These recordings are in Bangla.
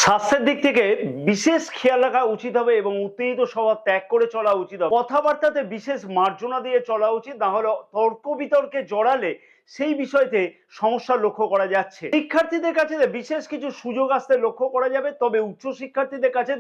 স্বাস্থ্যের দিক থেকে বিশেষ খেয়াল রাখা উচিত হবে এবং উত্তেজিত স্বভাব ত্যাগ করে চলা উচিত হবে। কথাবার্তাতে বিশেষ মার্জনা দিয়ে চলা উচিত, না হলে তর্ক বিতর্কে জড়ালে সেই বিষয়তে সমস্যা লক্ষ্য করা যাচ্ছে। শিক্ষার্থীদের কাছে বিশেষ কিছু সুযোগ আসতে লক্ষ্য করা যাবে, তবে উচ্চ শিক্ষার্থীদের কাছে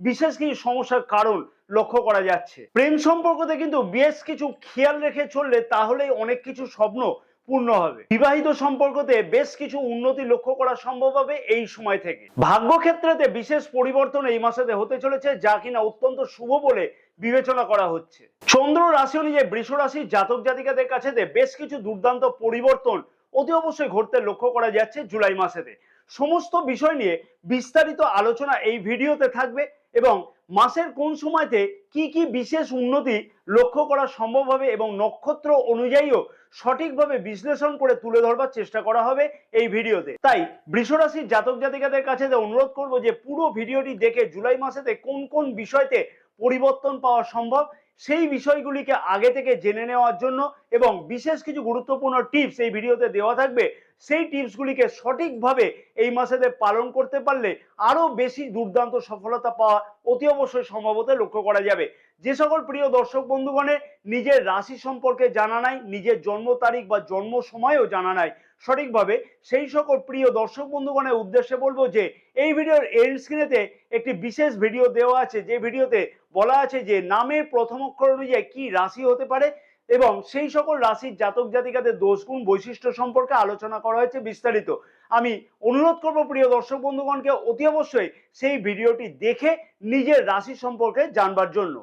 বিশেষ কিছু সমস্যার কারণ লক্ষ্য করা যাচ্ছে। প্রেম সম্পর্কতে কিন্তু বেশ কিছু খেয়াল রেখে চললে তাহলেই অনেক কিছু স্বপ্ন পূর্ণ হবে। বিবাহিত সম্পর্কতে বেশ কিছু উন্নতি লক্ষ্য করা সম্ভব হবে এই সময় থেকে। ভাগ্য ক্ষেত্রেতে বিশেষ পরিবর্তন এই মাসেতে হতে চলেছে, যা কিনা অত্যন্ত শুভ বলে বিবেচনা করা হচ্ছে। চন্দ্র রাশি অনুযায়ী বৃষ রাশির জাতক জাতিকাদের কাছে বেশ কিছু দুর্দান্ত পরিবর্তন অতি অবশ্যই ঘটতে লক্ষ্য করা যাচ্ছে জুলাই মাসেতে। সমস্ত বিষয় নিয়ে বিস্তারিত আলোচনা এই ভিডিওতে থাকবে এবং মাসের কোন সময়তে কি কি বিশেষ উন্নতি লক্ষ্য করা সম্ভব হবে এবং নক্ষত্র অনুযায়ীও সঠিকভাবে বিশ্লেষণ করে তুলে ধরবার চেষ্টা করা হবে এই ভিডিওতে। তাই বৃষ রাশির জাতক জাতিকাদের কাছে অনুরোধ করব যে পুরো ভিডিওটি দেখে জুলাই মাসেতে কোন কোন বিষয়তে পরিবর্তন পাওয়া সম্ভব সেই বিষয়গুলিকে আগে থেকে জেনে নেওয়ার জন্য, এবং বিশেষ কিছু গুরুত্বপূর্ণ টিপস এই ভিডিওতে দেওয়া থাকবে। সেই টিপসগুলিকে সঠিকভাবে এই মাসেতে পালন করতে পারলে আরো বেশি দুর্দান্ত সফলতা পাওয়া অতি অবশ্যই সম্ভবত লক্ষ্য করা যাবে। যে সকল প্রিয় দর্শক বন্ধুগণের নিজের রাশি সম্পর্কে জানা নাই, নিজের জন্ম তারিখ বা জন্ম সময়ও জানা নাই সঠিকভাবে, সেই সকল প্রিয় দর্শক বন্ধুগণের উদ্দেশ্যে বলবো যে এই ভিডিওর এন্ড স্ক্রিনেতে একটি বিশেষ ভিডিও দেওয়া আছে, যে ভিডিওতে বলা আছে যে নামের প্রথম অক্ষর অনুযায়ী কি রাশি হতে পারে এবং সেই সকল রাশির জাতক জাতিকাদের দোষ গুণ বৈশিষ্ট্য সম্পর্কে আলোচনা করা হয়েছে বিস্তারিত। আমি অনুরোধ করব প্রিয় দর্শক বন্ধুগণকে অতি অবশ্যই সেই ভিডিওটি দেখে নিজের রাশি সম্পর্কে জানবার জন্য।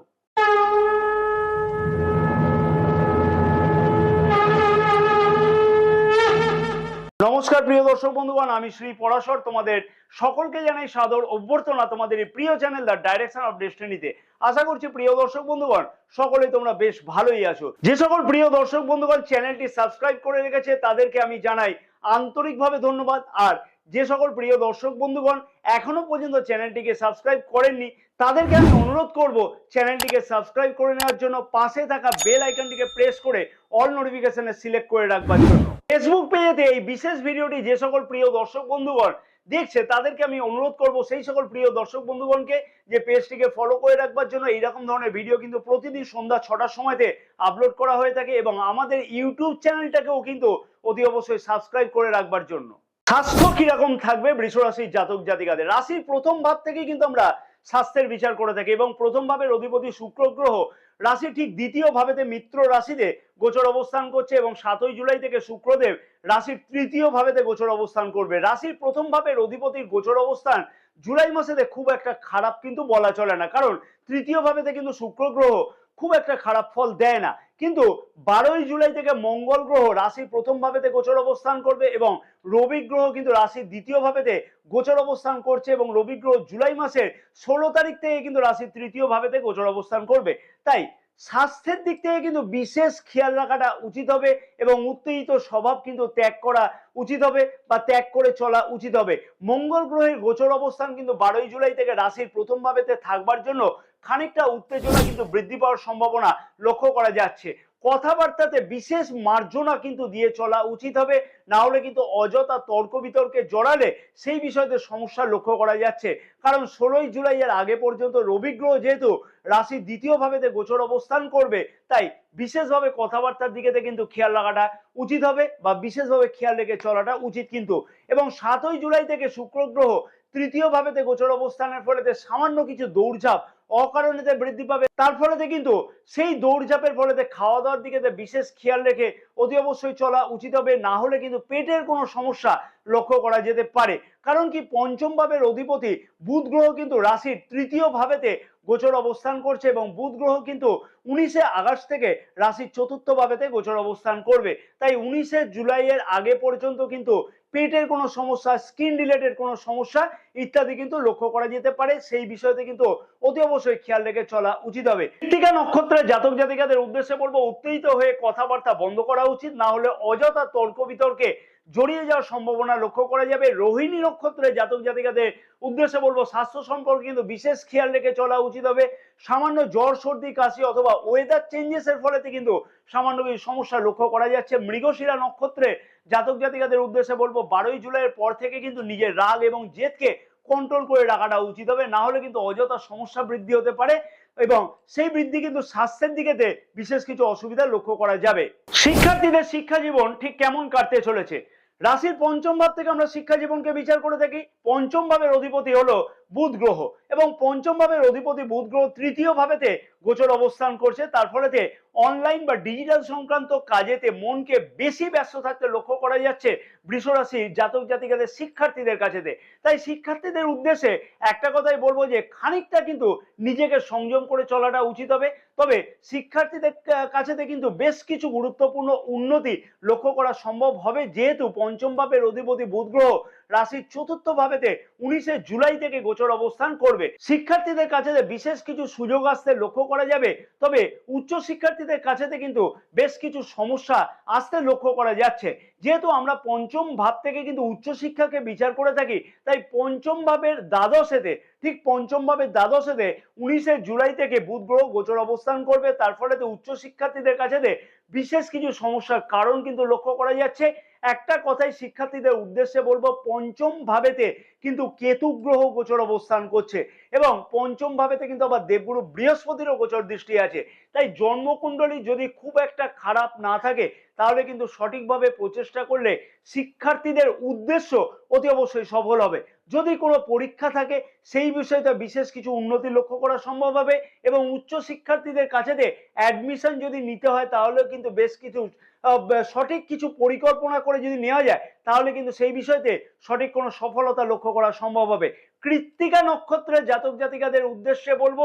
নমস্কার প্রিয় দর্শক বন্ধুগণ, আমি শ্রী পরাশর তোমাদের সকলকে জানাই সাদর অভ্যর্থনা তোমাদের এই প্রিয় চ্যানেল দ্য ডাইরেকশন অফ ডেস্টিনিতে। আশা করছি প্রিয় দর্শক বন্ধুগণ সকলেই তোমরা বেশ ভালোই আছো। যে সকল প্রিয় দর্শক বন্ধুগণ চ্যানেলটি সাবস্ক্রাইব করে রেখেছে তাদেরকে আমি জানাই আন্তরিকভাবে ধন্যবাদ, আর যে সকল প্রিয় দর্শক বন্ধুগণ এখনো পর্যন্ত চ্যানেলটিকে সাবস্ক্রাইব করেননি তাদেরকে আমি অনুরোধ করব চ্যানেলটিকে সাবস্ক্রাইব করে নেওয়ার জন্য, পাশে থাকা বেল আইকনটিকে প্রেস করে অল নোটিফিকেশনে সিলেক্ট করে রাখবার জন্য। ফেসবুক পেজেতে এই বিশেষ ভিডিওটি যে সকল প্রিয় দর্শক বন্ধুগণ দেখছে তাদেরকে আমি অনুরোধ করব সেই সকল প্রিয় দর্শক বন্ধুগণকে যে পেজটিকে ফলো করে রাখবার জন্য। এইরকম ধরনের ভিডিও কিন্তু প্রতিদিন সন্ধ্যা 6টার সময়তে আপলোড করা হয়ে থাকে, এবং আমাদের ইউটিউব চ্যানেলটাকেও কিন্তু অতি অবশ্যই সাবস্ক্রাইব করে রাখবার জন্য। স্বাস্থ্য কিরকম থাকবে বৃষ রাশির জাতক জাতিকাদের? রাশির প্রথম ভাব থেকেই কিন্তু আমরা স্বাস্থ্যের বিচার করে থাকি, এবং প্রথম ভাবের অধিপতি শুক্র গ্রহ রাশি ঠিক দ্বিতীয় ভাবেতে মিত্র রাশিতে গোচর অবস্থান করছে, এবং 7ই জুলাই থেকে শুক্রদেব রাশির তৃতীয় ভাবেতে গোচর অবস্থান করবে। রাশির প্রথম ভাবের অধিপতির গোচর অবস্থান জুলাই মাসেতে খুব একটা খারাপ কিন্তু বলা চলে না, কারণ তৃতীয় ভাবেতে কিন্তু শুক্র গ্রহ খুব একটা খারাপ ফল দেয় না। কিন্তু 12ই জুলাই থেকে মঙ্গল গ্রহ রাশির প্রথম ভাবেতে গোচর অবস্থান করবে, এবং রবি গ্রহ কিন্তু রাশির দ্বিতীয় ভাবেতে গোচর অবস্থান করছে, এবং রবি গ্রহ জুলাই মাসের 16 তারিখ থেকে কিন্তু রাশির তৃতীয় ভাবেতে গোচর অবস্থান করবে। তাই স্বাস্থ্যের দিক থেকে কিন্তু বিশেষ খেয়াল রাখাটা উচিত হবে, এবং উত্তেজিত স্বভাব কিন্তু ত্যাগ করা উচিত হবে বা ত্যাগ করে চলা উচিত হবে। মঙ্গল গ্রহের গোচর অবস্থান কিন্তু 12ই জুলাই থেকে রাশির প্রথম ভাবেতে থাকবার জন্য খানিকটা উত্তেজনা কিন্তু বৃদ্ধি পাওয়ার সম্ভাবনা লক্ষ্য করা যাচ্ছে। কথাবার্তাতে বিশেষ মার্জনা কিন্তু দিয়ে চলা উচিত হবে, না হলে কিন্তু অযথা তর্ক বিতর্কে জড়ালে সেই বিষয়তে সমস্যা লক্ষ্য করা যাচ্ছে। কারণ 16ই জুলাই এর আগে পর্যন্ত রবি গ্রহ যেহেতু রাশির দ্বিতীয় ভাবেতে গোচর অবস্থান করবে, তাই বিশেষভাবে কথাবার্তার দিকে কিন্তু খেয়াল রাখাটা উচিত হবে বা বিশেষভাবে খেয়াল রেখে চলাটা উচিত কিন্তু। এবং 7ই জুলাই থেকে শুক্র গ্রহ তৃতীয় ভাবেতে গোচর অবস্থানের ফলে সামান্য কিছু দৌড়ঝাঁপ অকারণেতে বৃদ্ধি পাবে, তার ফলে কিন্তু সেই দৌড়ঝাঁপের ফলে খাওয়া দাওয়ার দিকে বিশেষ খেয়াল রেখে অতি অবশ্যই চলা উচিত হবে, না হলে কিন্তু পেটের কোনো সমস্যা লক্ষ্য করা যেতে পারে। কারণ কি, পঞ্চম ভাবের অধিপতি বুধ গ্রহ কিন্তু রাশির তৃতীয় ভাবেতে গোচর অবস্থান করছে, এবং বুধ গ্রহ কিন্তু 19শে আগস্ট থেকে রাশির চতুর্থ ভাবেতে গোচর অবস্থান করবে। তাই 19শে জুলাই এর আগে পর্যন্ত কিন্তু পেটের কোনো সমস্যা, স্কিন রিলেটেড কোনো সমস্যা ইত্যাদি কিন্তু লক্ষ্য করা যেতে পারে। সেই বিষয়তে কিন্তু অতি অবশ্যই খেয়াল রেখে চলা উচিত হবে। কৃত্তিকা নক্ষত্রের জাতক জাতিকাদের উদ্দেশ্যে বলবো উত্তেজিত হয়ে কথাবার্তা বন্ধ করা উচিত, না হলে অযথা তর্ক বিতর্কে জড়িয়ে যাওয়ার সম্ভাবনা লক্ষ্য করা যাবে। রোহিণী নক্ষত্রের জাতক জাতিকাদের উদ্দেশ্যে বলবো স্বাস্থ্য সম্পর্কে কিন্তু বিশেষ খেয়াল রেখে চলা উচিত হবে। সামান্য জ্বর সর্দি কাশি অথবা ওয়েদার চেঞ্জেস এর ফলে কিন্তু সামান্য কিছু সমস্যা লক্ষ্য করা যাচ্ছে। মৃগশিরা নক্ষত্রে জাতক জাতিকাদের উদ্দেশ্যে বলবো 12ই জুলাইয়ের পর থেকে কিন্তু নিজের রাগ এবং জেদকে কন্ট্রোল করে রাখাটা উচিত হবে, না হলে কিন্তু অযথা সমস্যা বৃদ্ধি হতে পারে এবং সেই বৃদ্ধি কিন্তু স্বাস্থ্যের দিকেতে বিশেষ কিছু অসুবিধা লক্ষ্য করা যাবে। শিক্ষার্থীদের শিক্ষা জীবন ঠিক কেমন কাটতে চলেছে? রাশির পঞ্চম ভাব থেকে আমরা শিক্ষা জীবনকে বিচার করে থাকি। পঞ্চম ভাবের অধিপতি হলো বুধ গ্রহ এবং পঞ্চম ভাবের অধিপতি বুধ গ্রহ তৃতীয় ভাবেতে গোচর অবস্থান করছে। তার ফলেতে অনলাইন বা ডিজিটাল সংক্রান্ত কাজেতে মনকে বেশি ব্যস্ত থাকতে লক্ষ্য করা যাচ্ছে বৃষ রাশির জাতক জাতিকাদের শিক্ষার্থীদের কাছেতে। তাই শিক্ষার্থীদের উদ্দেশ্যে একটা কথাই বলবো যে খানিকটা কিন্তু নিজেকে সংযম করে চলাটা উচিত হবে। তবে শিক্ষার্থীদের কাছেতে কিন্তু বেশ কিছু গুরুত্বপূর্ণ উন্নতি লক্ষ্য করা সম্ভব হবে, যেহেতু পঞ্চম ভাবের অধিপতি বুধ গ্রহ রাশির চতুর্থ ভাবেতে 19শে জুলাই থেকে গোচর অবস্থান করবে। শিক্ষার্থীদের কাছে বিশেষ কিছু সুযোগ আসতে লক্ষ্য করা যাবে, তবে উচ্চ শিক্ষার্থীদের কাছে কিন্তু বেশ কিছু সমস্যা আসতে লক্ষ্য করা যাচ্ছে। যেহেতু আমরা পঞ্চম ভাব থেকে কিন্তু উচ্চশিক্ষাকে বিচার করে থাকি, তাই পঞ্চম ভাবের দ্বাদশেতে, ঠিক পঞ্চম ভাবের দ্বাদশেতে 19শে জুলাই থেকে বুধ গ্রহ গোচর অবস্থান করবে। তার ফলে উচ্চ শিক্ষার্থীদের কাছে বিশেষ কিছু সমস্যার কারণ কিন্তু লক্ষ্য করা যাচ্ছে। একটা কথাই শিক্ষার্থীদের উদ্দেশ্যে বলবো, পঞ্চম ভাবেতে কিন্তু কেতু গ্রহ গোচর অবস্থান করছে এবং পঞ্চম ভাবেতে কিন্তু আবার দেবগুরু বৃহস্পতিরও গোচর দৃষ্টি আছে। তাই জন্মকুণ্ডলী যদি খুব একটা খারাপ না থাকে তাহলে কিন্তু সঠিকভাবে প্রচেষ্টা করলে শিক্ষার্থীদের উদ্দেশ্য অতি অবশ্যই সফল হবে। যদি কোনো পরীক্ষা থাকে সেই বিষয়টা বিশেষ কিছু উন্নতি লক্ষ্য করা সম্ভব হবে এবং উচ্চ শিক্ষার্থীদের কাছে অ্যাডমিশন যদি নিতে হয় তাহলে কিন্তু বেশ কিছু সঠিক কিছু পরিকল্পনা করে যদি নেওয়া যায় তাহলে কিন্তু সেই বিষয়তে সঠিক কোনো সফলতা লক্ষ্য করা সম্ভব হবে। কৃত্তিকা নক্ষত্রের জাতক জাতিকাদের উদ্দেশ্যে বলবো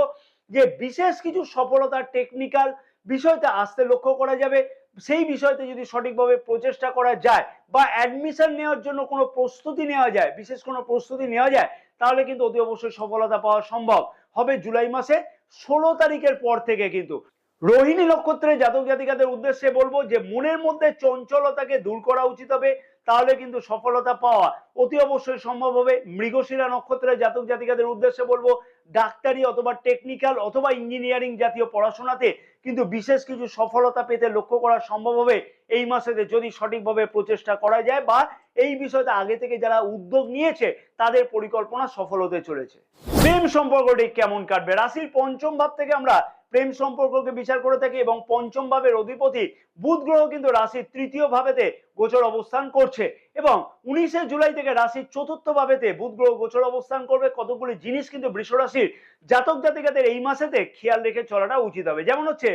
যে বিশেষ কিছু সফলতা টেকনিক্যাল বিষয়তে আসতে লক্ষ্য করা যাবে। সেই বিষয়তে যদি সঠিকভাবে প্রচেষ্টা করা যায় বা অ্যাডমিশন নেওয়ার জন্য কোনো প্রস্তুতি নেওয়া যায়, বিশেষ কোনো প্রস্তুতি নেওয়া যায়, তাহলে কিন্তু অতি অবশ্যই সফলতা পাওয়া সম্ভব হবে জুলাই মাসে 16 তারিখের পর থেকে। কিন্তু রোহিণী নক্ষত্রের জাতক জাতিকাদের উদ্দেশ্যে বলবো যে মনের মধ্যে চঞ্চলতাকে দূর করা উচিত হবে, তাহলে কিন্তু সফলতা পাওয়া অতি অবশ্যই সম্ভব হবে। মৃগশিরা নক্ষত্রের জাতক জাতিকাদের উদ্দেশ্যে বলবো ডাক্তারি অথবা টেকনিক্যাল অথবা ইঞ্জিনিয়ারিং জাতীয় পড়াশোনাতে কিন্তু বিশেষ কিছু সফলতা পেতে লক্ষ্য করা সম্ভব হবে এই মাসেতে, যদি সঠিকভাবে প্রচেষ্টা করা যায় বা এই বিষয়টা আগে থেকে যারা উদ্যোগ নিয়েছে তাদের পরিকল্পনা সফল হতে চলেছে। প্রেম সম্পর্কটি কেমন কাটবে? রাশির পঞ্চম ভাব থেকে আমরা প্রেম সম্পর্ককে বিচার করে থাকি এবং পঞ্চম ভাবের অধিপতি বুধ গ্রহ কিন্তু রাশির তৃতীয় ভাবেতে গোচর অবস্থান করছে এবং 19শে জুলাই থেকে রাশির চতুর্থ ভাবেতে বুধ গ্রহ গোচর অবস্থান করবে। কতগুলি জিনিস কিন্তু বৃষ রাশির জাতক জাতিকাদের এই মাসেতে খেয়াল রেখে চলাটা উচিত হবে। যেমন হচ্ছে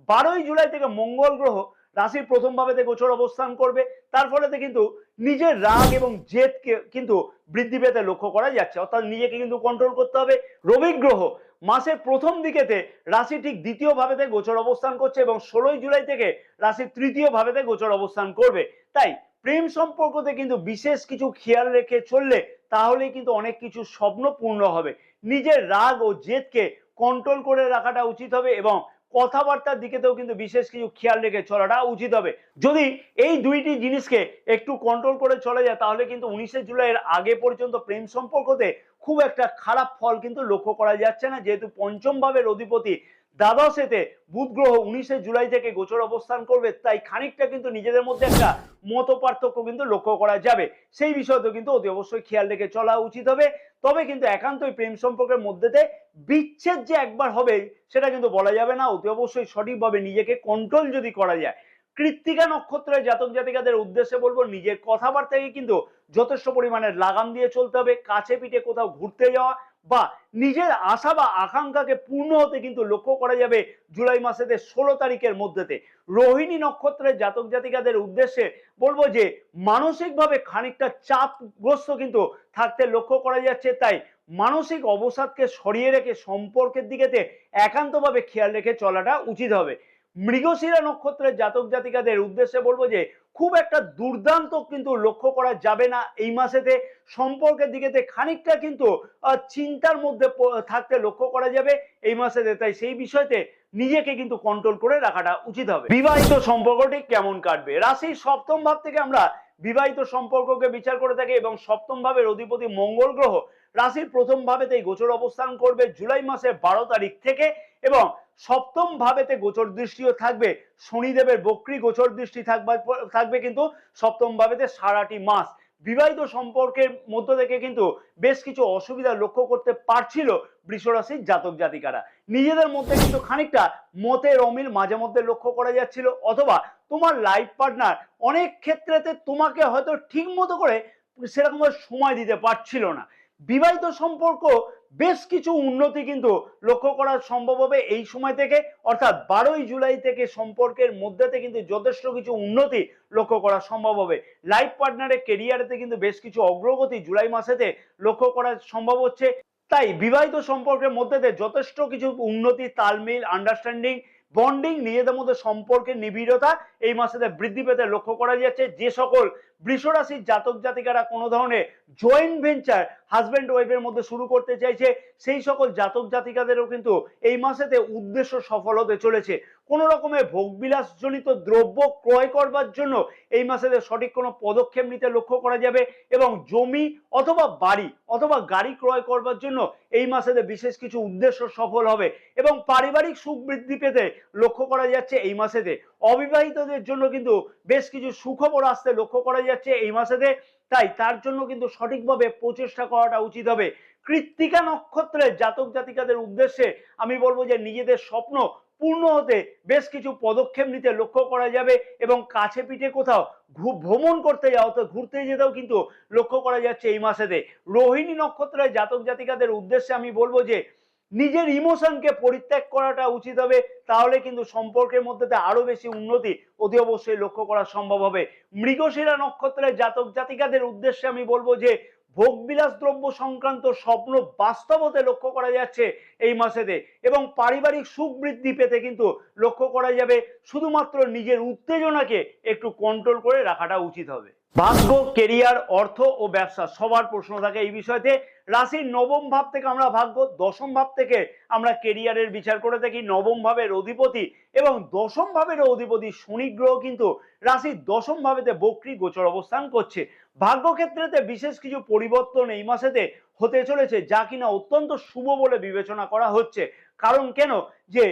12ই জুলাই থেকে মঙ্গল গ্রহ রাশির প্রথম ভাবেতে গোচর অবস্থান করবে। তার ফলেতে কিন্তু নিজের রাগ এবং জেদকে কিন্তু বৃদ্ধি পেতে লক্ষ্য করা যাচ্ছে, অর্থাৎ নিজেকে কিন্তু কন্ট্রোল করতে হবে। রবি গ্রহ মাসের প্রথম দিকেতে রাশি ঠিক দ্বিতীয় ভাবেতে গোচর অবস্থান করছে এবং 16ই জুলাই থেকে রাশির তৃতীয় ভাবেতে গোচর অবস্থান করবে। তাই প্রেম সম্পর্কতে কিন্তু বিশেষ কিছু খেয়াল রেখে চললে তাহলেই কিন্তু অনেক কিছু স্বপ্ন পূর্ণ হবে। নিজের রাগ ও জেদকে কন্ট্রোল করে রাখাটা উচিত হবে এবং কথাবার্তার দিকেতেও কিন্তু বিশেষ কিছু খেয়াল রেখে চলাটা উচিত হবে। যদি এই দুইটি জিনিসকে একটু কন্ট্রোল করে চলে যায় তাহলে কিন্তু 19শে জুলাইয়ের আগে পর্যন্ত প্রেম সম্পর্কতে খুব একটা খারাপ ফল কিন্তু লক্ষ্য করা যাচ্ছে না, যেহেতু পঞ্চম ভাবের অধিপতি দ্বাদশেতে বুধ গ্রহ 19শে জুলাই থেকে গোচর অবস্থান করবে। তাই খানিকটা কিন্তু নিজেদের মধ্যে একটা মত পার্থক্য কিন্তু লক্ষ্য করা যাবে, সেই বিষয়তেও কিন্তু অতি অবশ্যই খেয়াল রেখে চলা উচিত হবে। তবে কিন্তু একান্তই প্রেম সম্পর্কের মধ্যেতে বিচ্ছেদ যে একবার হবে সেটা কিন্তু বলা যাবে না। অতি অবশ্যই সঠিকভাবে নিজেকে কন্ট্রোল যদি করা যায়। কৃত্তিকা নক্ষত্রের জাতক জাতিকাদের উদ্দেশ্যে বলবো নিজের কথাবার্তাকে কিন্তু যথেষ্ট পরিমাণে লাগাম দিয়ে চলতে হবে। কাছে পিঠে কোথাও ঘুরতে যাওয়া বা নিজের আশা বা আকাঙ্ক্ষাকে পূর্ণ হতে কিন্তু লক্ষ্য করা যাবে জুলাই মাসেতে 16 তারিখের মধ্যেতে। রোহিণী নক্ষত্রের জাতক জাতিকাদের উদ্দেশ্যে বলবো যে মানসিকভাবে খানিকটা চাপগ্রস্ত কিন্তু থাকতে লক্ষ্য করা যাচ্ছে। তাই মানসিক অবসাদকে সরিয়ে রেখে সম্পর্কের দিকেতে একান্তভাবে খেয়াল রেখে চলাটা উচিত হবে। মৃগশিরা নক্ষত্রের জাতক জাতিকাদের উদ্দেশ্যে বলবো যে খুব একটা দুর্দান্ত কিন্তু লক্ষ্য করা যাবে না এই মাসেতে। সম্পর্কের দিকেতে খানিকটা কিন্তু চিন্তার মধ্যে থাকতে লক্ষ্য করা যাবে এই মাসেতে। তাই সেই বিষয়তে নিজেকে কিন্তু কন্ট্রোল করে রাখাটা উচিত হবে। বিবাহিত সম্পর্কটি কেমন কাটবে? রাশির সপ্তম ভাব থেকে আমরা বিবাহিত সম্পর্ককে বিচার করে থাকি এবং সপ্তম ভাবের অধিপতি মঙ্গল গ্রহ রাশির প্রথম ভাবেতেই গোচর অবস্থান করবে জুলাই মাসের 12 তারিখ থেকে এবং সপ্তম ভাবেতে গোচর দৃষ্টিও থাকবে। শনিদেবের বক্রী গোচর দৃষ্টি থাকবে কিন্তু সপ্তম ভাবেতে সারাটি মাস। বিবাহিত সম্পর্কের মধ্য থেকে কিন্তু বেশ কিছু অসুবিধা লক্ষ্য করতে পারছিল বৃষ রাশির জাতক জাতিকারা। নিজেদের মধ্যে কিন্তু খানিকটা মতের অমিল মাঝে মধ্যে লক্ষ্য করা যাচ্ছিল, অথবা তোমার লাইফ পার্টনার অনেক ক্ষেত্রেতে তোমাকে হয়তো ঠিক মতো করে সেরকম সময় দিতে পারছিল না। বিবাহিত সম্পর্ক বেশ কিছু উন্নতি কিন্তু লক্ষ্য করা সম্ভব হবে এই সময় থেকে, অর্থাৎ 12ই জুলাই থেকে সম্পর্কের মধ্যেতে কিন্তু যথেষ্ট কিছু উন্নতি লক্ষ্য করা সম্ভব হবে। লাইফ পার্টনারের কেরিয়ারেতে কিন্তু বেশ কিছু অগ্রগতি জুলাই মাসেতে লক্ষ্য করা সম্ভব হচ্ছে। তাই বিবাহিত সম্পর্কের মধ্যে যথেষ্ট কিছু উন্নতি, তালমিল, আন্ডারস্ট্যান্ডিং, বন্ডিং, নিজেদের মধ্যে সম্পর্কের নিবিড়তা এই মাসেতে বৃদ্ধি পেতে লক্ষ্য করা যাচ্ছে। যে সকল বৃষ রাশির জাতক জাতিকারা কোনো ধরনের জয়েন্ট ভেঞ্চার হাজব্যান্ড ওয়াইফের মধ্যে শুরু করতে চাইছে, সেই সকল জাতক জাতিকাদেরও কিন্তু এই মাসেতে উদ্দেশ্য সফল হতে চলেছে। কোনো রকমের ভোগবিলাসজনিত দ্রব্য ক্রয় করবার জন্য এই মাসেতে সঠিক কোনো পদক্ষেপ নিতে লক্ষ্য করা যাবে, এবং জমি অথবা বাড়ি অথবা গাড়ি ক্রয় করবার জন্য এই মাসেতে বিশেষ কিছু উদ্দেশ্য সফল হবে, এবং পারিবারিক সুখ বৃদ্ধি পেতে লক্ষ্য করা যাচ্ছে এই মাসেতে। অবিবাহিতদের জন্য কিন্তু বেশ কিছু সুখবর আসতে লক্ষ্য করা যাচ্ছে এই মাসেতে। তাই তার জন্য কিন্তু সঠিকভাবে প্রচেষ্টা করাটা উচিত হবে। কৃত্তিকা নক্ষত্রের জাতক জাতিকাদের উদ্দেশ্যে আমি বলবো যে নিজেদের স্বপ্ন পূর্ণ হতে বেশ কিছু পদক্ষেপ নিতে লক্ষ্য করা যাবে, এবং কাছে পিঠে কোথাও ভ্রমণ করতে যাওয়া, তো ঘুরতে যেতেও কিন্তু লক্ষ্য করা যাচ্ছে এই মাসেতে। রোহিণী নক্ষত্রের জাতক জাতিকাদের উদ্দেশ্যে আমি বলবো যে নিজের ইমোশনকে পরিত্যাগ করাটা উচিত হবে, তাহলে কিন্তু সম্পর্কের মধ্যে আরো বেশি উন্নতি অতি অবশ্যই লক্ষ্য করা সম্ভব হবে। মৃগশিরা নক্ষত্রের জাতক জাতিকাদের উদ্দেশ্যে আমি বলবো যে ভোগবিলাস দ্রব্য সংক্রান্ত স্বপ্ন বাস্তব হতে লক্ষ্য করা যাচ্ছে এই মাসেতে, এবং পারিবারিক সুখ বৃদ্ধি পেতে কিন্তু লক্ষ্য করা যাবে। শুধুমাত্র নিজের উত্তেজনাকে একটু কন্ট্রোল করে রাখাটা উচিত হবে। ভাগ্য, কেরিয়ার, অর্থ ও ব্যবসা সবার প্রশ্ন থাকে এই বিষয়তে। রাশির নবম ভাব থেকে আমরা ভাগ্য, দশম ভাব থেকে আমরা কেরিয়ারের বিচার করে থাকি। নবম ভাবের অধিপতি এবং দশম ভাবের অধিপতি শনি গ্রহ কিন্তু রাশির দশম ভাবেতে বক্রী গোচর অবস্থান করছে। ভাগ্য ক্ষেত্রেতে বিশেষ কিছু পরিবর্তন এই মাসেতে হতে চলেছে, যা কিনা অত্যন্ত শুভ বলে বিবেচনা করা হচ্ছে। কারণ কেন, যে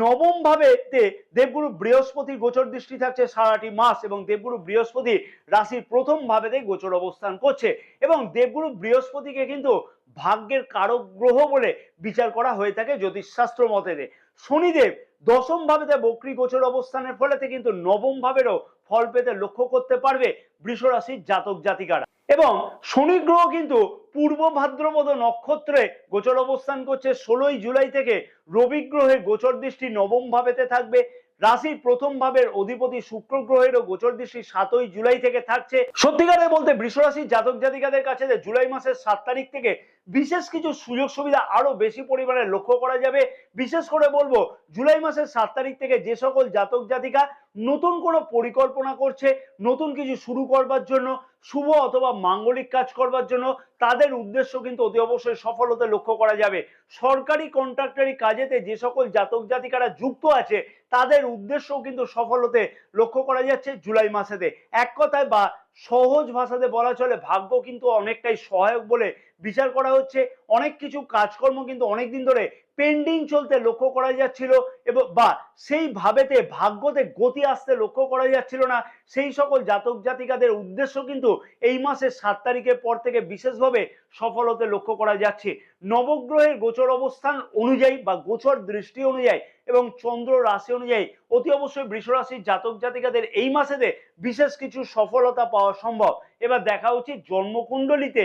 নবম ভাবেতে দেবগুরু বৃহস্পতি গোচর দৃষ্টি থাকছে সারাটি মাস, এবং দেবগুরু বৃহস্পতি রাশির প্রথম ভাবেতে গোচর অবস্থান করছে, এবং দেবগুরু বৃহস্পতিকে কিন্তু ভাগ্যের কারক গ্রহ বলে বিচার করা হয়ে থাকে জ্যোতিষশাস্ত্র মতেতে। শনিদেব দশম ভাবেতে বক্রী গোচর অবস্থানের ফলেতে কিন্তু নবম ভাবেরও ফল পেতে লক্ষ্য করতে পারবে বৃষ রাশির জাতক জাতিকারা। এবং শনি গ্রহ কিন্তু পূর্ব ভাদ্রপদ নক্ষত্রে গোচর অবস্থান করছে 16ই জুলাই থেকে। রবি গ্রহের গোচর দৃষ্টি নবম ভাবেতে থাকবে। রাশির প্রথম ভাবের অধিপতি শুক্র গ্রহেরও গোচর দৃষ্টি 7ই জুলাই থেকে থাকছে। সত্যিকারে বলতে বৃষ রাশির জাতক জাতিকাদের কাছে জুলাই মাসের 7 তারিখ থেকে বিশেষ কিছু সুযোগ সুবিধা আরো বেশি পরিমাণে লক্ষ্য করা যাবে। বিশেষ করে বলবো জুলাই মাসের 7 তারিখ থেকে যে সকল জাতক জাতিকা নতুন কোনো পরিকল্পনা করছে, নতুন কিছু শুরু করবার জন্য, শুভ অথবা মাঙ্গলিক কাজ করবার জন্য, তাদের উদ্দেশ্য কিন্তু অতি অবশ্যই সফল হতে লক্ষ্য করা যাবে। সরকারি কন্ট্রাক্টরি কাজেতে যে সকল জাতক জাতিকারা যুক্ত আছে, তাদের উদ্দেশ্যও কিন্তু সফল হতে লক্ষ্য করা যাচ্ছে জুলাই মাসেতে। এক কথায় বা সহজ ভাষাতে বলা চলে, ভাগ্য কিন্তু অনেকটাই সহায়ক বলে বিচার করা হচ্ছে। অনেক কিছু কাজকর্ম কিন্তু অনেকদিন ধরে পেন্ডিং চলতে লক্ষ্য করা যাচ্ছিল, এবং বা সেই ভাবেতে ভাগ্যতে গতি আসতে লক্ষ্য করা যাচ্ছিল না, সেই সকল জাতক জাতিকাদের উদ্দেশ্য কিন্তু এই মাসের 7 তারিখের পর থেকে বিশেষভাবে সফল হতে লক্ষ্য করা যাচ্ছে। নবগ্রহের গোচর অবস্থান অনুযায়ী বা গোচর দৃষ্টি অনুযায়ী এবং চন্দ্র রাশি অনুযায়ী অতি অবশ্যই বৃষ রাশির জাতক জাতিকাদের এই মাসেতে বিশেষ কিছু সফলতা পাওয়া সম্ভব। এবার দেখা উচিত জন্মকুণ্ডলিতে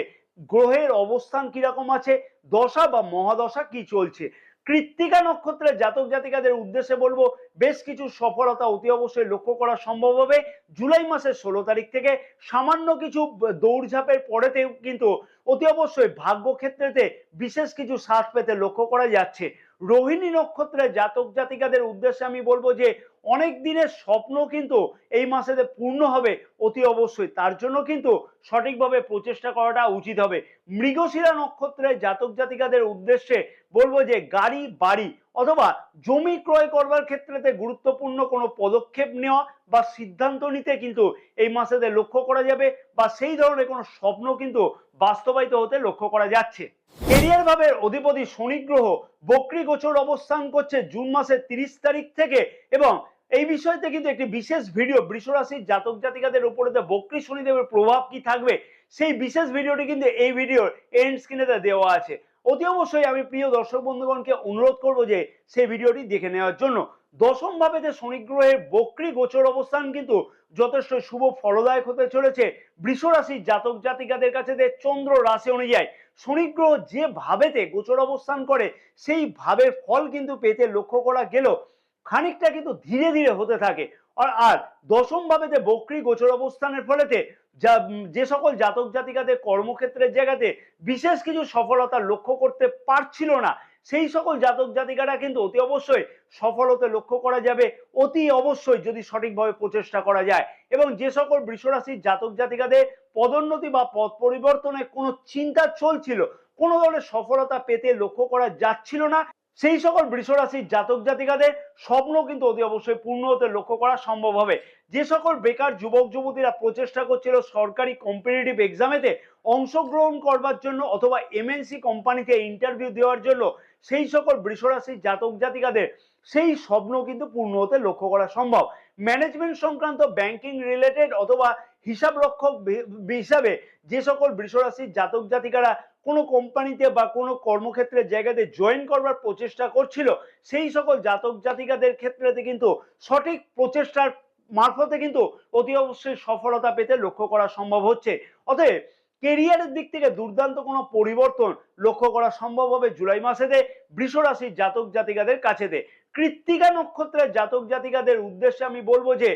গ্রহের অবস্থান কিরকম আছে, দশা বা মহাদশা কি চলছে। কৃত্তিকা নক্ষত্রের জাতক জাতিকাদের উদ্দেশ্যে বলবো বেশ কিছু সফলতা অতি অবশ্যই লক্ষ্য করা সম্ভব হবে জুলাই মাসের 16 তারিখ থেকে। সামান্য কিছু দৌড়ঝাঁপের পরেতেও কিন্তু অতি অবশ্যই ভাগ্য ক্ষেত্রেতে বিশেষ কিছু সাথ পেতে লক্ষ্য করা যাচ্ছে। রোহিণী নক্ষত্রের জাতক জাতিকাদের উদ্দেশ্যে আমি বলবো যে অনেক দিনের স্বপ্ন কিন্তু এই মাসেতে পূর্ণ হবে অতি অবশ্যই, তার জন্য কিন্তু সঠিকভাবে প্রচেষ্টা করাটা উচিত হবে। মৃগশিরা নক্ষত্রের জাতক জাতিকাদের উদ্দেশ্যে বলবো যে গাড়ি, বাড়ি অথবা জমি ক্রয় করবার ক্ষেত্রে গুরুত্বপূর্ণ কোনো পদক্ষেপ নেওয়া বা সিদ্ধান্ত নিতে কিন্তু এই মাসেতে লক্ষ্য করা যাবে, বা সেই ধরনের কোনো স্বপ্ন কিন্তু বাস্তবায়িত হতে লক্ষ্য করা যাচ্ছে। কেরিয়ার ভাবের অধিপতি শনি গ্রহ বক্রী গোচর অবস্থান করছে জুন মাসের 30 তারিখ থেকে, এবং এই বিষয়তে কিন্তু একটি বিশেষ ভিডিও বৃষ রাশির জাতক জাতিকাদের উপরে বক্রী শনিদেবের প্রভাব কি থাকবে সেই বিশেষ ভিডিওটি কিন্তু এই ভিডিওর এন্ড স্ক্রিনেতে দেওয়া আছে। অতি অবশ্যই আমি প্রিয় দর্শক বন্ধুগণকে অনুরোধ করব যে সেই ভিডিওটি দেখে নেওয়ার জন্য। দশম ভাবেতে শনি গ্রহের বক্রী গোচর অবস্থান কিন্তু যথেষ্ট শুভ ফলদায়ক হতে চলেছে বৃষ রাশির জাতক জাতিকাদের কাছে। চন্দ্র রাশি অনুযায়ী শনি গ্রহ যে ভাবেতে গোচর অবস্থান করে সেই ভাবের ফল কিন্তু পেতে লক্ষ্য করা গেল খানিকটা কিন্তু ধীরে ধীরে হতে থাকে। আর দশম ভাবেতে বক্রী গোচর অবস্থানের ফলেতে যে সকল জাতক জাতিকাদের কর্মক্ষেত্রের জায়গাতে বিশেষ কিছু সফলতা লক্ষ্য করতে পারছিল না, সেই সকল জাতক জাতিকারা কিন্তু অতি অবশ্যই সফলতা লক্ষ্য করা যাবে অতি অবশ্যই যদি সঠিকভাবে প্রচেষ্টা করা যায়। এবং যে সকল বৃষ রাশির জাতক জাতিকাদের পদোন্নতি বা পদ পরিবর্তনের কোনো চিন্তা চলছিল, কোনো ধরনের সফলতা পেতে লক্ষ্য করা যাচ্ছিল না, সেই সকল বৃষ রাশির জাতক জাতিকাদের স্বপ্ন কিন্তু অতি অবশ্যই পূর্ণ হতে লক্ষ্য করা সম্ভব হবে। যে সকল বেকার যুবক যুবতীরা প্রচেষ্টা করছিল সরকারি কম্পিটিটিভ এক্সামেতে অংশগ্রহণ করবার জন্য অথবা এমএনসি কোম্পানিতে ইন্টারভিউ দেওয়ার জন্য, সেই সকল বৃষ রাশির জাতক জাতিকাদের সেই স্বপ্ন কিন্তু পূর্ণ হতে লক্ষ্য করা সম্ভব। ম্যানেজমেন্ট সংক্রান্ত ব্যাংকিং রিলেটেড অথবা হিসাব রক্ষক হিসাবে যে সকল বৃষ রাশির জাতক জাতিকারা কোনো কোম্পানিতে বা কোনো কর্মক্ষেত্রের জায়গাতে জয়েন করবার প্রচেষ্টা করছিল, সেই সকল জাতক জাতিকাদের ক্ষেত্রেতে কিন্তু সঠিক প্রচেষ্টার মারফতে কিন্তু অতি অবশ্যই সফলতা পেতে লক্ষ্য করা সম্ভব হচ্ছে। অতএব কেরিয়ারের দিক থেকে দুর্দান্ত কোনো পরিবর্তন লক্ষ্য করা সম্ভব হবে জুলাই মাসেতে বৃষ রাশির জাতক জাতিকাদের কাছেতে। কৃত্তিকা নক্ষত্রের জাতক জাতিকাদের উদ্দেশ্যে আমি বলবো যে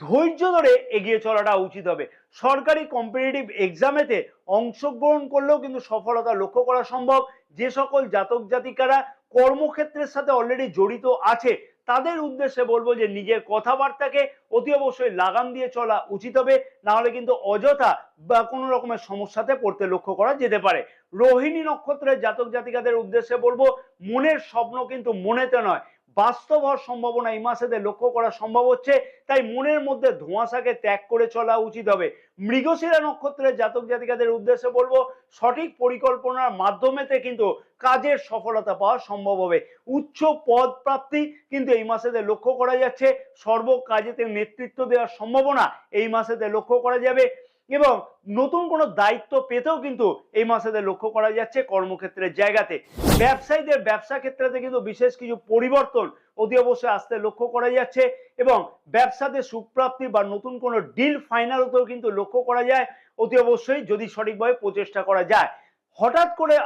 ধৈর্য ধরে এগিয়ে চলাটা উচিত হবে। সরকারি কম্পিটিটিভ এক্সামেতে অংশগ্রহণ করলেও কিন্তু সফলতা লক্ষ্য করা সম্ভব। যে সকল জাতক জাতিকারা কর্মক্ষেত্রের সাথে অলরেডি জড়িত আছে তাদের উদ্দেশ্যে বলবো যে নিজের কথাবার্তাকে অতি অবশ্যই লাগাম দিয়ে চলা উচিত হবে, না হলে কিন্তু অযথা বা কোনো রকমের সমস্যাতে পড়তে লক্ষ্য করা যেতে পারে। রোহিণী নক্ষত্রের জাতক জাতিকাদের উদ্দেশ্যে বলবো মনের স্বপ্ন কিন্তু মনেতে নয়, বাস্তব হওয়ার সম্ভাবনা এই মাসেতে লক্ষ্য করা সম্ভব হচ্ছে, তাই মনের মধ্যে ধোঁয়াশাকে ত্যাগ করে চলা উচিত হবে। মৃগশিরা নক্ষত্রের জাতক জাতিকাদের উদ্দেশ্যে বলবো সঠিক পরিকল্পনার মাধ্যমেতে কিন্তু কাজের সফলতা পাওয়া সম্ভব হবে। উচ্চ পদ প্রাপ্তি কিন্তু এই মাসেতে লক্ষ্য করা যাচ্ছে, সর্ব কাজেতে নেতৃত্ব দেওয়ার সম্ভাবনা এই মাসেতে লক্ষ্য করা যাবে এবং নতুন কোনো দায়িত্ব পেতেও কিন্তু এই মাসেতে লক্ষ্য করা যাচ্ছে কর্মক্ষেত্রের জায়গাতে। ব্যবসায়ীদের ব্যবসা ক্ষেত্রে কিন্তু বিশেষ কিছু পরিবর্তন অতি অবশ্যই আসতে লক্ষ্য করা যাচ্ছে এবং ব্যবসাতে সুপ্রাপ্তি বা নতুন কোনো ডিল ফাইনাল হতেও কিন্তু লক্ষ্য করা যায় অতি অবশ্যই যদি সঠিকভাবে প্রচেষ্টা করা যায়। হঠাৎ করে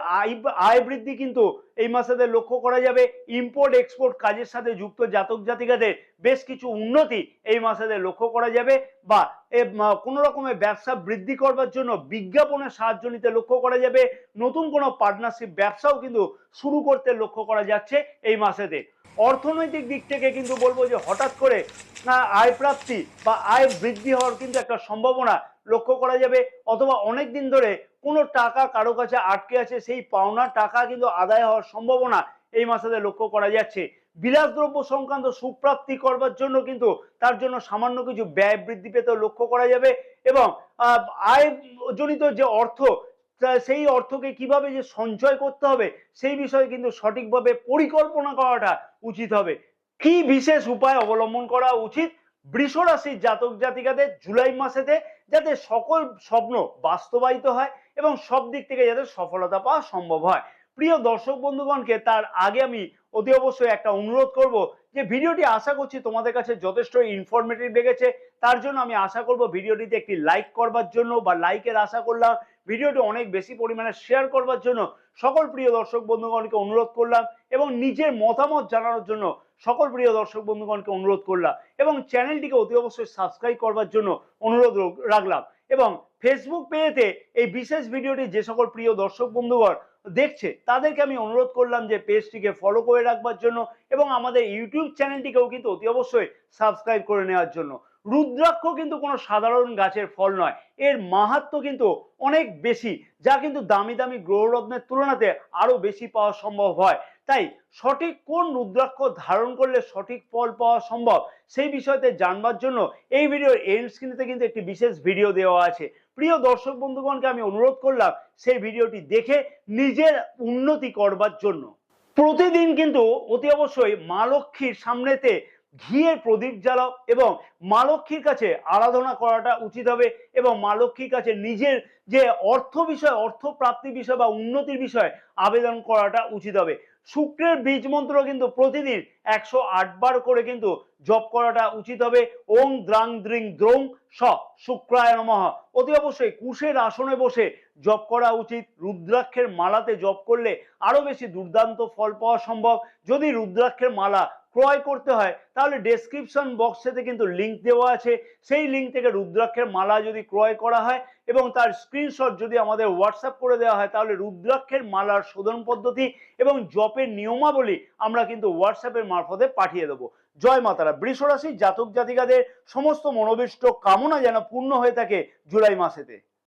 আয় বৃদ্ধি কিন্তু এই মাসেতে লক্ষ্য করা যাবে। ইম্পোর্ট এক্সপোর্ট কাজের সাথে যুক্ত জাতক জাতিকাদের বেশ কিছু উন্নতি এই মাসেতে লক্ষ্য করা যাবে বা কোনো রকমের ব্যবসা বৃদ্ধি করবার জন্য বিজ্ঞাপনের সাহায্য নিতে লক্ষ্য করা যাবে। নতুন কোনো পার্টনারশিপ ব্যবসাও কিন্তু শুরু করতে লক্ষ্য করা যাচ্ছে এই মাসেতে। অর্থনৈতিক দিক থেকে কিন্তু বলবো যে হঠাৎ করে আয় প্রাপ্তি বা আয় বৃদ্ধি হওয়ার কিন্তু একটা সম্ভাবনা লক্ষ্য করা যাবে, অথবা অনেক দিন ধরে কোনো টাকা কারো কাছে আটকে আছে সেই পাওনা টাকা কিন্তু আদায় হওয়ার সম্ভাবনা এই মাসেতে লক্ষ্য করা যাচ্ছে। বিলাসদ্রব্য সংক্রান্ত সুপ্রাপ্তি করবার জন্য কিন্তু তার জন্য সামান্য কিছু ব্যয় বৃদ্ধি পেতেও লক্ষ্য করা যাবে এবং আয় জনিত যে অর্থ সেই অর্থকে কিভাবে যে সঞ্চয় করতে হবে সেই বিষয়ে কিন্তু সঠিকভাবে পরিকল্পনা করাটা উচিত হবে। কি বিশেষ উপায় অবলম্বন করা উচিত বৃষ রাশির জাতক জাতিকাদের জুলাই মাসেতে যাতে সকল স্বপ্ন বাস্তবায়িত হয় এবং সব দিক থেকে যাতে সফলতা পাওয়া সম্ভব হয়। প্রিয় দর্শক বন্ধুগণকে তার আগে আমি অতি অবশ্যই একটা অনুরোধ করব যে ভিডিওটি আশা করছি তোমাদের কাছে যথেষ্ট ইনফরমেটিভ লেগেছে, তার জন্য আমি আশা করব ভিডিওটিতে একটি লাইক করবার জন্য বা লাইকের আশা করলাম, ভিডিওটি অনেক বেশি পরিমাণে শেয়ার করবার জন্য সকল প্রিয় দর্শক বন্ধুগণকে অনুরোধ করলাম এবং নিজের মতামত জানানোর জন্য সকল প্রিয় দর্শক বন্ধুগণকে অনুরোধ করলাম এবং চ্যানেলটিকে অতি অবশ্যই সাবস্ক্রাইব করবার জন্য অনুরোধ রাখলাম এবং ফেসবুক পেজে এই বিশেষ ভিডিওটি যে সকল প্রিয় দর্শক বন্ধুগণ দেখছে তাদেরকে আমি অনুরোধ করলাম যে পেজটিকে ফলো করে রাখবার জন্য এবং আমাদের ইউটিউব চ্যানেলটিকেও কিন্তু অতি অবশ্যই সাবস্ক্রাইব করে নেওয়ার জন্য। রুদ্রাক্ষ কিন্তু কোনো সাধারণ গাছের ফল নয়, এর মাহাত্ম্য কিন্তু অনেক বেশি, যা কিন্তু দামি দামি গ্রহরত্নের তুলনাতে আরো বেশি পাওয়া সম্ভব হয়। তাই সঠিক কোন রুদ্রাক্ষ ধারণ করলে সঠিক ফল পাওয়া সম্ভব সেই বিষয়তে জানবার জন্য এই ভিডিওর এন্ড স্ক্রিনেতে কিন্তু একটি বিশেষ ভিডিও দেওয়া আছে। প্রিয় দর্শক বন্ধুগণকে আমি অনুরোধ করলাম সেই ভিডিওটি দেখে নিজের উন্নতি করবার জন্য। প্রতিদিন কিন্তু অতি অবশ্যই মা লক্ষ্মীর সামনেতে ঘিয়ের প্রদীপ জ্বালাও এবং মা লক্ষ্মীর কাছে আরাধনা করাটা উচিত হবে এবং মা লক্ষ্মীর কাছে নিজের যে অর্থ বিষয়, অর্থ প্রাপ্তি বিষয় বা উন্নতির বিষয় আবেদন করাটা উচিত হবে। শুক্রের বীজ মন্ত্র কিন্তু প্রতিদিন 108 বার করে কিন্তু জপ করাটা উচিত হবে। ওং দ্রাং দ্রিং দ্রৌং স শুক্রায় নমঃ। অতি অবশ্যই কুশের আসনে বসে জপ করা উচিত। রুদ্রাক্ষের মালাতে জপ করলে আরো বেশি দুর্দান্ত ফল পাওয়া সম্ভব। যদি রুদ্রাক্ষের মালা ক্রয় করতে হয় তাহলে ডেসক্রিপশন বক্সেতে কিন্তু লিঙ্ক দেওয়া আছে, সেই লিঙ্ক থেকে রুদ্রাক্ষের মালা যদি ক্রয় করা হয় এবং তার স্ক্রিনশট যদি আমাদের হোয়াটসঅ্যাপ করে দেওয়া হয় তাহলে রুদ্রাক্ষের মালার শোধন পদ্ধতি এবং জপের নিয়মাবলী আমরা কিন্তু হোয়াটসঅ্যাপের মারফতে পাঠিয়ে দেবো। জয় মাতারা। বৃষ রাশির জাতক জাতিকাদের সমস্ত মনোবিষ্ট কামনা যেন পূর্ণ হয়ে থাকে জুলাই মাসেতে।